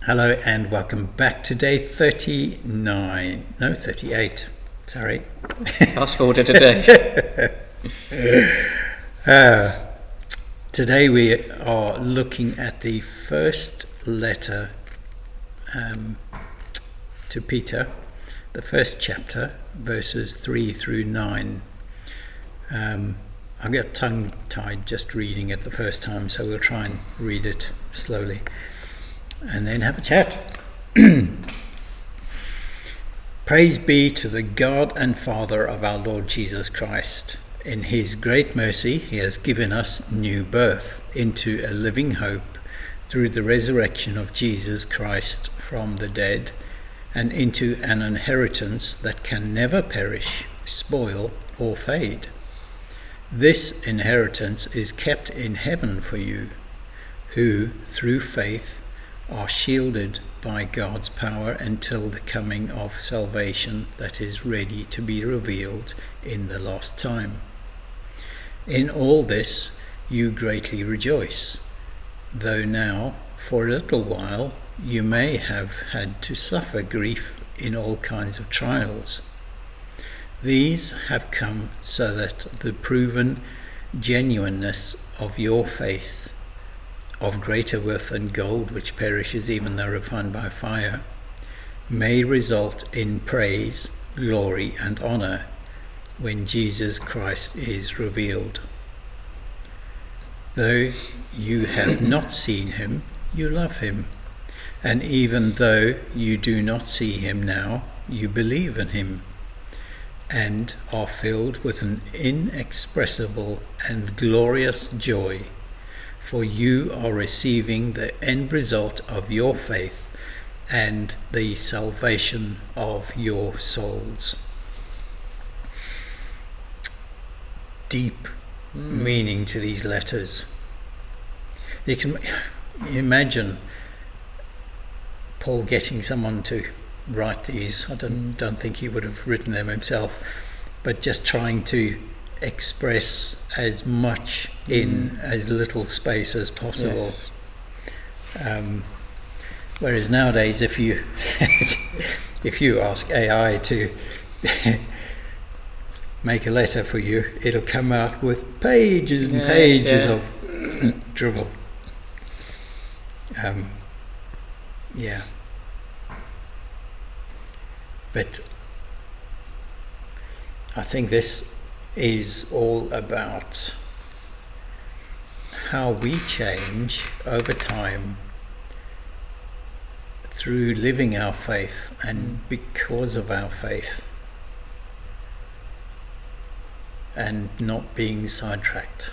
Hello and welcome back to day 38. Sorry. Fast forwarded a day. Today we are looking at the first letter to Peter, the first chapter, verses 3 through 9. I got tongue-tied just reading it the first time, so we'll try and read it slowly and then have a chat. Praise be to the God and Father of our Lord Jesus Christ. In his great mercy he has given us new birth into a living hope through the resurrection of Jesus Christ from the dead, and into an inheritance that can never perish, spoil, or fade. This inheritance is kept in heaven for you, who, through faith, are shielded by God's power until the coming of salvation that is ready to be revealed in the last time. In all this you greatly rejoice, though now, for a little while, you may have had to suffer grief in all kinds of trials. These have come so that the proven genuineness of your faith, of greater worth than gold which perishes even though refined by fire, may result in praise, glory, and honor when Jesus Christ is revealed. Though you have not seen him, you love him, and even though you do not see him now, you believe in him, and are filled with an inexpressible and glorious joy, for you are receiving the end result of your faith and the salvation of your souls. Deep meaning to these letters. You can imagine Paul getting someone to write these. I don't think he would have written them himself, but just trying to express as much in as little space as possible. Yes. Whereas nowadays, if you ask AI to make a letter for you, it'll come out with pages and pages of drivel. But I think this is all about how we change over time through living our faith and because of our faith, and not being sidetracked.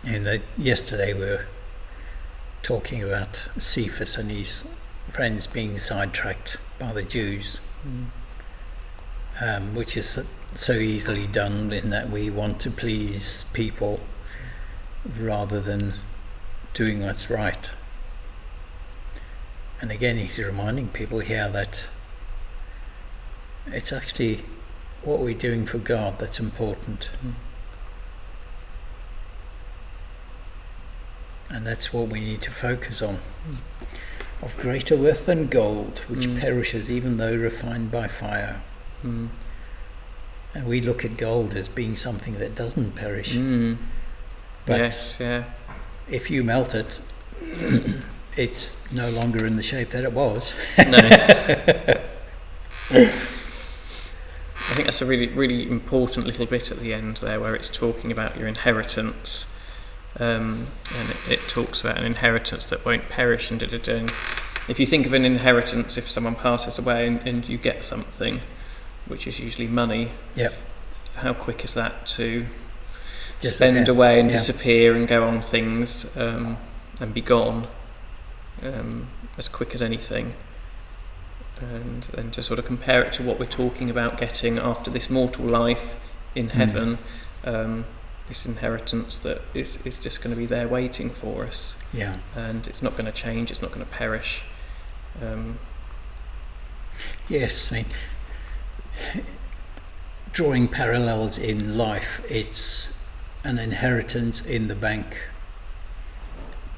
And yesterday we were talking about Cephas and his friends being sidetracked by the Jews, which is so easily done in that we want to please people rather than doing what's right. And again, he's reminding people here that it's actually what we're doing for God that's important. And that's what we need to focus on. Of greater worth than gold, which perishes even though refined by fire. And we look at gold as being something that doesn't perish. But if you melt it, it's no longer in the shape that it was. No. I think that's a really, really important little bit at the end there, where it's talking about your inheritance. And it talks about an inheritance that won't perish, and if you think of an inheritance, if someone passes away and you get something, which is usually money, how quick is that to spend away and disappear and go on things and be gone as quick as anything. And then to sort of compare it to what we're talking about getting after this mortal life in heaven, this inheritance that is just going to be there waiting for us, and it's not going to change, it's not going to perish. Yes, I mean, drawing parallels in life, it's an inheritance in the bank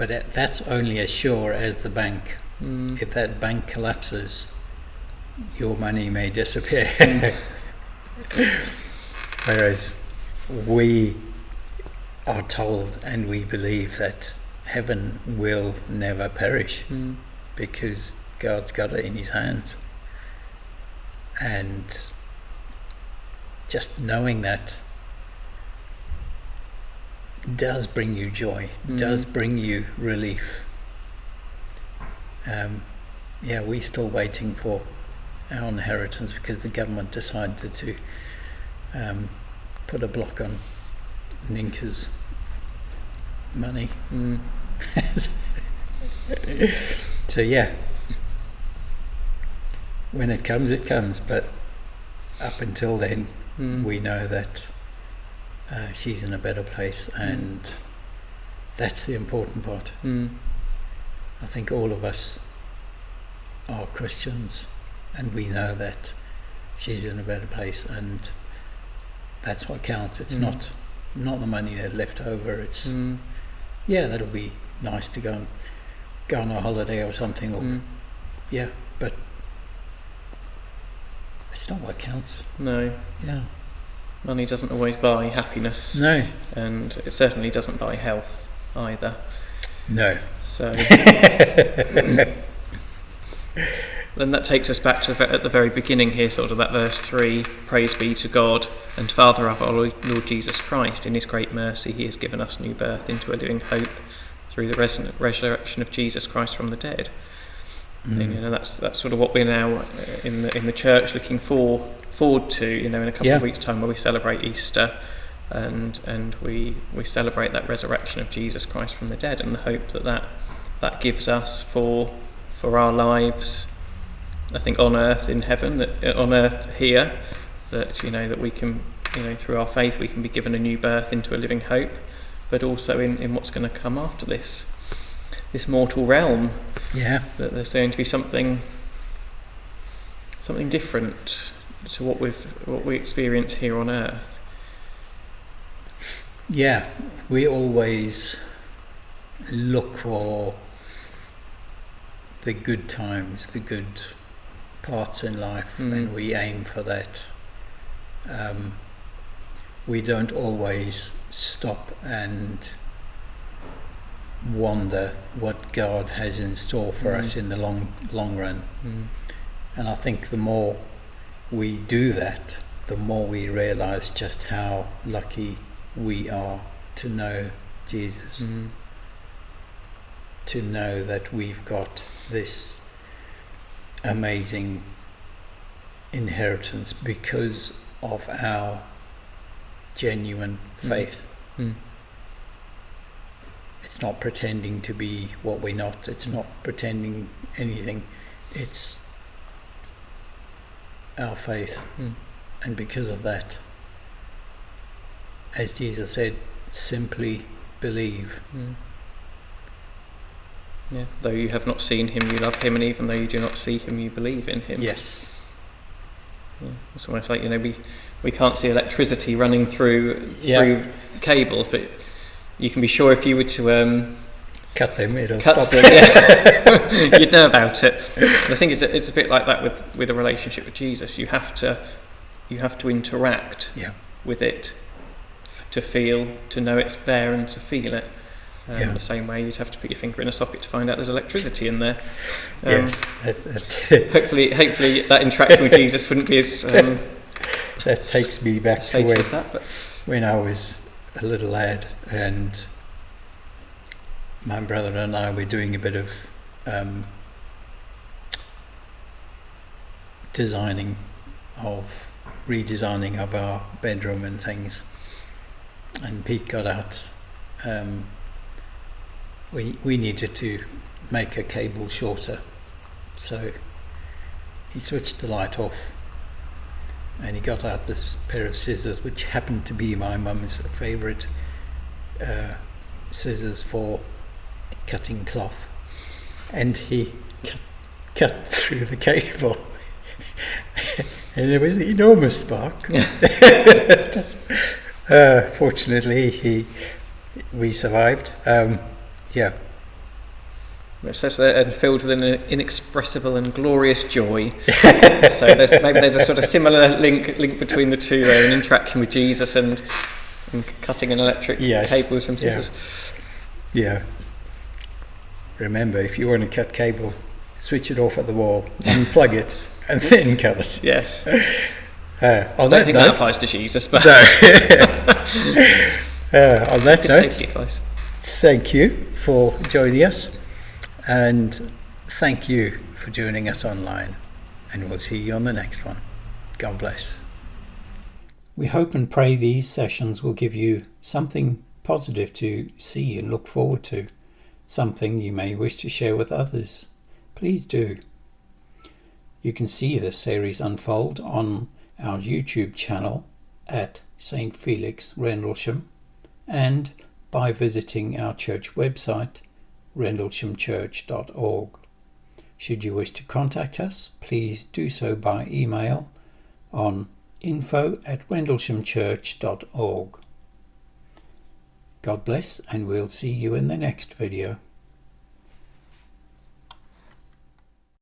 But that's only as sure as the bank. If that bank collapses, your money may disappear. Whereas we are told and we believe that heaven will never perish because God's got it in his hands. And just knowing that does bring you joy, does bring you relief. We're still waiting for our inheritance because the government decided to put a block on Ninka's money. So when it comes, but up until then we know that she's in a better place, and that's the important part. I think all of us are Christians and we know that she's in a better place, and that's what counts. It's not the money that left over. It's that'll be nice to go on a holiday or something, or but it's not what counts. No. Yeah. Money doesn't always buy happiness. No. And it certainly doesn't buy health either. No. So then that takes us back to at the very beginning here, sort of that verse 3, praise be to God and Father of our Lord Jesus Christ. In his great mercy he has given us new birth into a living hope through the resurrection of Jesus Christ from the dead. And, that's sort of what we're now in the church looking forward to, in a couple of weeks' time, where we celebrate Easter and we celebrate that resurrection of Jesus Christ from the dead, and the hope that gives us for our lives, I think, on earth in heaven, that on earth here, that that we can, through our faith we can be given a new birth into a living hope, but also in what's going to come after this mortal realm. That there's going to be something different to what we experience here on earth. We always look for the good times, the good parts in life, and we aim for that. We don't always stop and wonder what God has in store for us in the long run. And I think the more we do that, the more we realize just how lucky we are to know Jesus, to know that we've got this amazing inheritance because of our genuine faith. It's not pretending to be what we're not. It's not pretending anything. It's our faith. And because of that, as Jesus said, simply believe. Though you have not seen him, you love him, and even though you do not see him, you believe in him. Yes. It's almost like, we can't see electricity running through cables, but you can be sure if you were to cut them, it'll cut stop. them, you'd know about it. And I think it's a bit like that with a relationship with Jesus. You have to interact with it to know it's there and to feel it. The same way you'd have to put your finger in a socket to find out there's electricity in there. Yes. Hopefully that interaction with Jesus wouldn't be as that takes me back to when I was a little lad, and my brother and I were doing a bit of redesigning of our bedroom and things, and Pete got out. We needed to make a cable shorter, so he switched the light off and he got out this pair of scissors, which happened to be my mum's favourite scissors for cutting cloth, and he cut through the cable and there was an enormous spark. Fortunately we survived. It says there, and filled with an inexpressible and glorious joy. So maybe there's a sort of similar link between the two there, an interaction with Jesus and cutting an electric cable with some scissors. Yeah. Remember, if you want to cut cable, switch it off at the wall, unplug it, and then cut it. Yes. I don't think that applies to Jesus, but no. On that good note, safety advice. Thank you for joining us, and thank you for joining us online, and we'll see you on the next one. God bless. We hope and pray these sessions will give you something positive to see and look forward to, something you may wish to share with others. Please do. You can see this series unfold on our YouTube channel at St Felix, Rendlesham, and by visiting our church website, rendleshamchurch.org. Should you wish to contact us, please do so by email on info@rendleshamchurch.org. God bless, and we'll see you in the next video.